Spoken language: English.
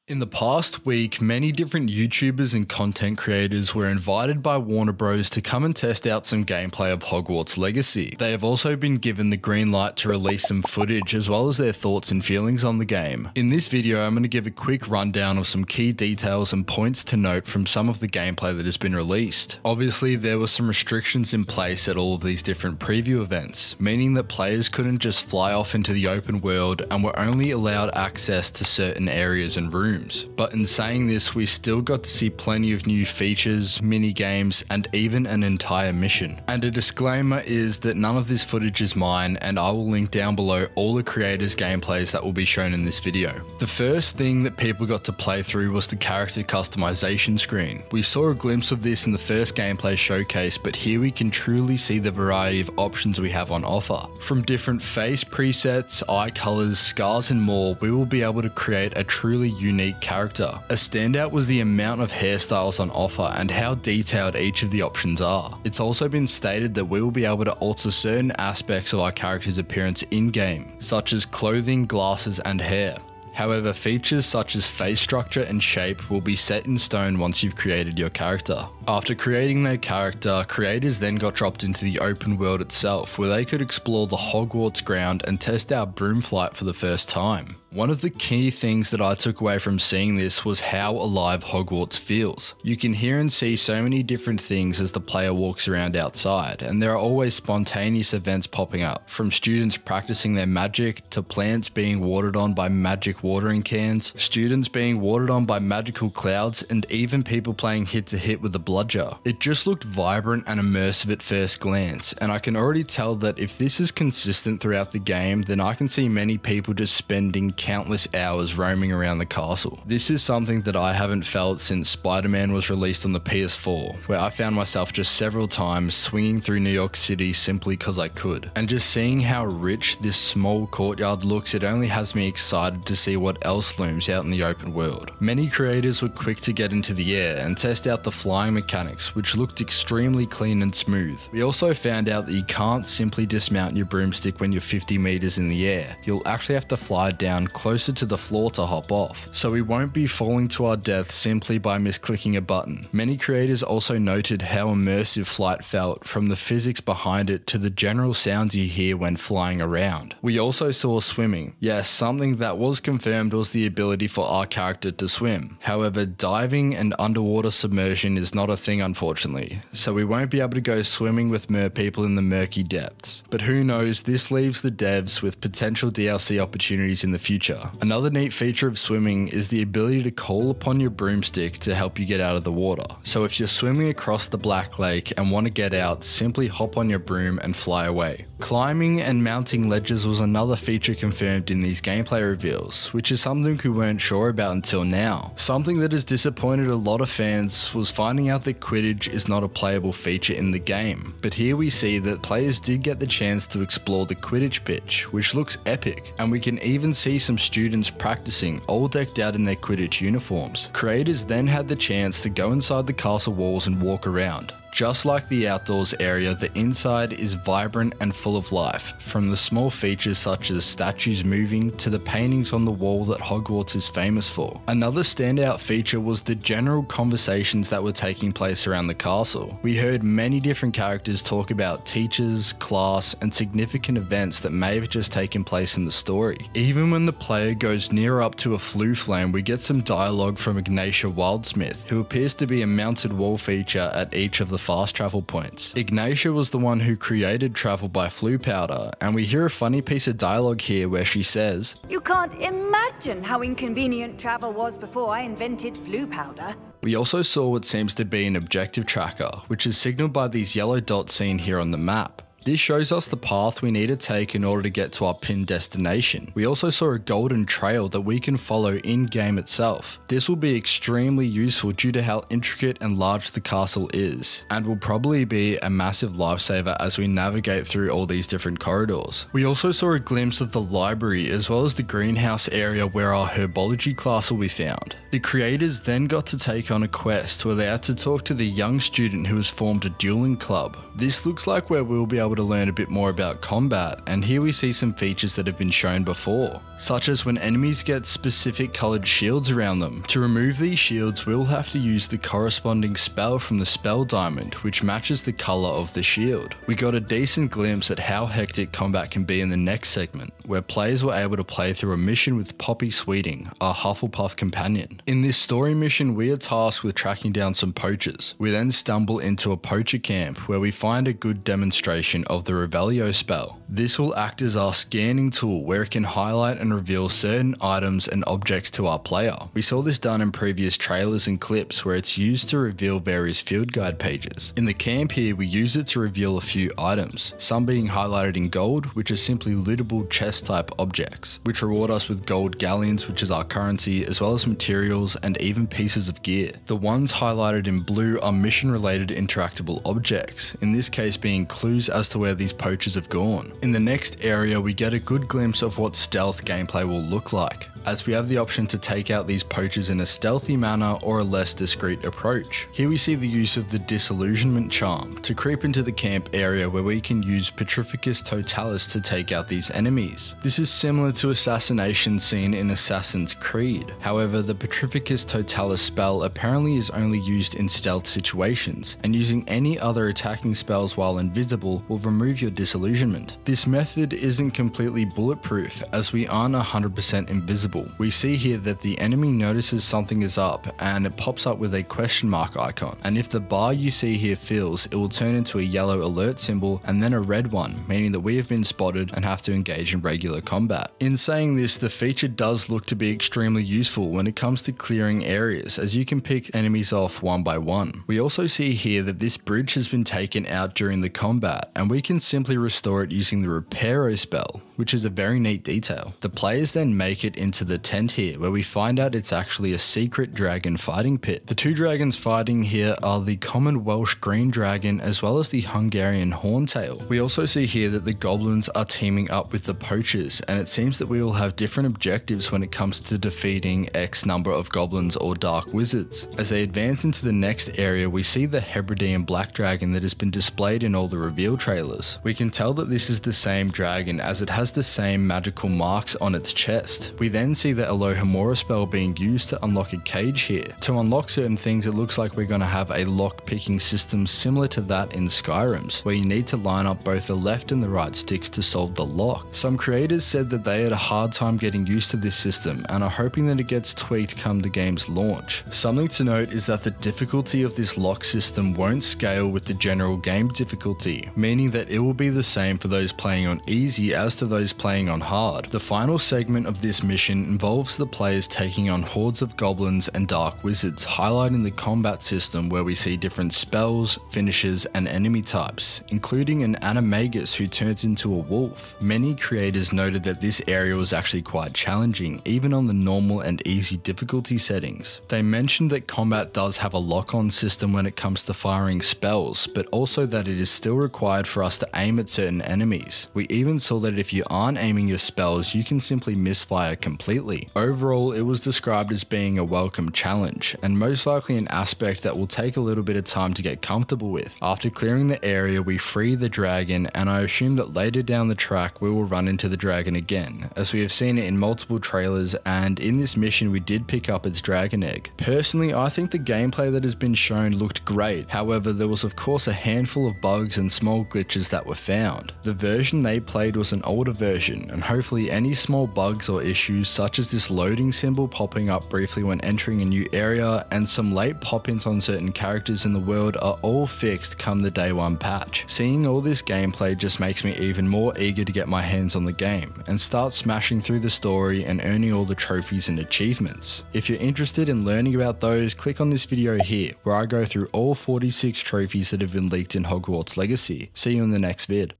In the past week, many different YouTubers and content creators were invited by Warner Bros. To come and test out some gameplay of Hogwarts Legacy. They have also been given the green light to release some footage as well as their thoughts and feelings on the game. In this video, I'm going to give a quick rundown of some key details and points to note from some of the gameplay that has been released. Obviously, there were some restrictions in place at all of these different preview events, meaning that players couldn't just fly off into the open world and were only allowed access to certain areas and rooms. But in saying this, we still got to see plenty of new features, mini games, and even an entire mission. And a disclaimer is that none of this footage is mine, and I will link down below all the creators' gameplays that will be shown in this video. The first thing that people got to play through was the character customization screen. We saw a glimpse of this in the first gameplay showcase, but here we can truly see the variety of options we have on offer. From different face presets, eye colors, scars, and more, we will be able to create a truly unique character. A standout was the amount of hairstyles on offer and how detailed each of the options are. It's also been stated that we will be able to alter certain aspects of our character's appearance in-game, such as clothing, glasses, and hair. However, features such as face structure and shape will be set in stone once you've created your character. After creating their character, creators then got dropped into the open world itself, where they could explore the Hogwarts ground and test out broom flight for the first time. One of the key things that I took away from seeing this was how alive Hogwarts feels. You can hear and see so many different things as the player walks around outside, and there are always spontaneous events popping up, from students practicing their magic, to plants being watered on by magic watering cans, students being watered on by magical clouds, and even people playing hit to hit with a bludger. It just looked vibrant and immersive at first glance, and I can already tell that if this is consistent throughout the game, then I can see many people just spending countless hours roaming around the castle. This is something that I haven't felt since Spider-Man was released on the PS4, where I found myself just several times swinging through New York City simply because I could. And just seeing how rich this small courtyard looks, it only has me excited to see what else looms out in the open world. Many creators were quick to get into the air and test out the flying mechanics, which looked extremely clean and smooth. We also found out that you can't simply dismount your broomstick when you're 50 meters in the air. You'll actually have to fly down closer to the floor to hop off, so we won't be falling to our death simply by misclicking a button. Many creators also noted how immersive flight felt, from the physics behind it to the general sounds you hear when flying around. We also saw swimming. Yes, something that was confirmed was the ability for our character to swim. However, diving and underwater submersion is not a thing, unfortunately, so we won't be able to go swimming with mer people in the murky depths. But who knows, this leaves the devs with potential DLC opportunities in the future. Another neat feature of swimming is the ability to call upon your broomstick to help you get out of the water. So if you're swimming across the Black Lake and want to get out, simply hop on your broom and fly away. Climbing and mounting ledges was another feature confirmed in these gameplay reveals, which is something we weren't sure about until now. Something that has disappointed a lot of fans was finding out that Quidditch is not a playable feature in the game. But here we see that players did get the chance to explore the Quidditch pitch, which looks epic, and we can even see some students practicing, all decked out in their Quidditch uniforms. Creators then had the chance to go inside the castle walls and walk around. Just like the outdoors area, the inside is vibrant and full of life, from the small features such as statues moving to the paintings on the wall that Hogwarts is famous for. Another standout feature was the general conversations that were taking place around the castle. We heard many different characters talk about teachers, class, and significant events that may have just taken place in the story. Even when the player goes near up to a flue flame, we get some dialogue from Ignatia Wildsmith, who appears to be a mounted wall feature at each of the fast travel points. Ignatia was the one who created travel by flue powder, and we hear a funny piece of dialogue here where she says, "You can't imagine how inconvenient travel was before I invented flue powder." We also saw what seems to be an objective tracker, which is signaled by these yellow dots seen here on the map. This shows us the path we need to take in order to get to our pinned destination. We also saw a golden trail that we can follow in-game itself. This will be extremely useful due to how intricate and large the castle is, and will probably be a massive lifesaver as we navigate through all these different corridors. We also saw a glimpse of the library as well as the greenhouse area where our herbology class will be found. The creators then got to take on a quest where they had to talk to the young student who has formed a dueling club. This looks like where we'll be able able to learn a bit more about combat, and here we see some features that have been shown before, such as when enemies get specific coloured shields around them. To remove these shields, we'll have to use the corresponding spell from the spell diamond, which matches the colour of the shield. We got a decent glimpse at how hectic combat can be in the next segment, where players were able to play through a mission with Poppy Sweeting, our Hufflepuff companion. In this story mission, we are tasked with tracking down some poachers. We then stumble into a poacher camp, where we find a good demonstration of the Revelio spell. This will act as our scanning tool, where it can highlight and reveal certain items and objects to our player. We saw this done in previous trailers and clips, where it's used to reveal various field guide pages. In the camp here, we use it to reveal a few items, some being highlighted in gold, which are simply lootable chest type objects, which reward us with gold galleons, which is our currency, as well as materials and even pieces of gear. The ones highlighted in blue are mission related interactable objects, in this case being clues as to where these poachers have gone. In the next area, we get a good glimpse of what stealth gameplay will look like, as we have the option to take out these poachers in a stealthy manner or a less discreet approach. Here we see the use of the disillusionment charm to creep into the camp area, where we can use Petrificus Totalis to take out these enemies. This is similar to assassination seen in Assassin's Creed. However, the Petrificus Totalis spell apparently is only used in stealth situations, and using any other attacking spells while invisible will remove your disillusionment. This method isn't completely bulletproof, as we aren't 100% invisible. We see here that the enemy notices something is up, and it pops up with a question mark icon, and if the bar you see here fills, it will turn into a yellow alert symbol and then a red one, meaning that we have been spotted and have to engage in regular combat. In saying this, the feature does look to be extremely useful when it comes to clearing areas, as you can pick enemies off one by one. We also see here that this bridge has been taken out during the combat, and we can simply restore it using the Reparo spell, which is a very neat detail. The players then make it into the tent here, where we find out it's actually a secret dragon fighting pit. The two dragons fighting here are the common Welsh green dragon as well as the Hungarian horntail. We also see here that the goblins are teaming up with the poachers, and it seems that we will have different objectives when it comes to defeating X number of goblins or dark wizards. As they advance into the next area, we see the Hebridean black dragon that has been displayed in all the reveal trailers. We can tell that this is the same dragon, as it has the same magical marks on its chest. We then see the Elohimora spell being used to unlock a cage here. To unlock certain things, it looks like we're going to have a lock picking system similar to that in Skyrim's, where you need to line up both the left and the right sticks to solve the lock. Some creators said that they had a hard time getting used to this system and are hoping that it gets tweaked come the game's launch. Something to note is that the difficulty of this lock system won't scale with the general game difficulty, meaning that it will be the same for those playing on easy as to those playing on hard. The final segment of this mission involves the players taking on hordes of goblins and dark wizards, highlighting the combat system where we see different spells, finishes, and enemy types, including an animagus who turns into a wolf. Many creators noted that this area was actually quite challenging, even on the normal and easy difficulty settings. They mentioned that combat does have a lock-on system when it comes to firing spells, but also that it is still required for us to aim at certain enemies. We even saw that if you aren't aiming your spells, you can simply misfire completely. Overall, it was described as being a welcome challenge, and most likely an aspect that will take a little bit of time to get comfortable with. After clearing the area, we free the dragon, and I assume that later down the track we will run into the dragon again, as we have seen it in multiple trailers, and in this mission we did pick up its dragon egg. Personally, I think the gameplay that has been shown looked great. However, there was of course a handful of bugs and small glitches that were found. The version they played was an older version, and hopefully any small bugs or issues such as this loading symbol popping up briefly when entering a new area and some late pop-ins on certain characters in the world are all fixed come the day one patch. Seeing all this gameplay just makes me even more eager to get my hands on the game and start smashing through the story and earning all the trophies and achievements. If you're interested in learning about those, click on this video here where I go through all 46 trophies that have been leaked in Hogwarts Legacy. See you in the next vid.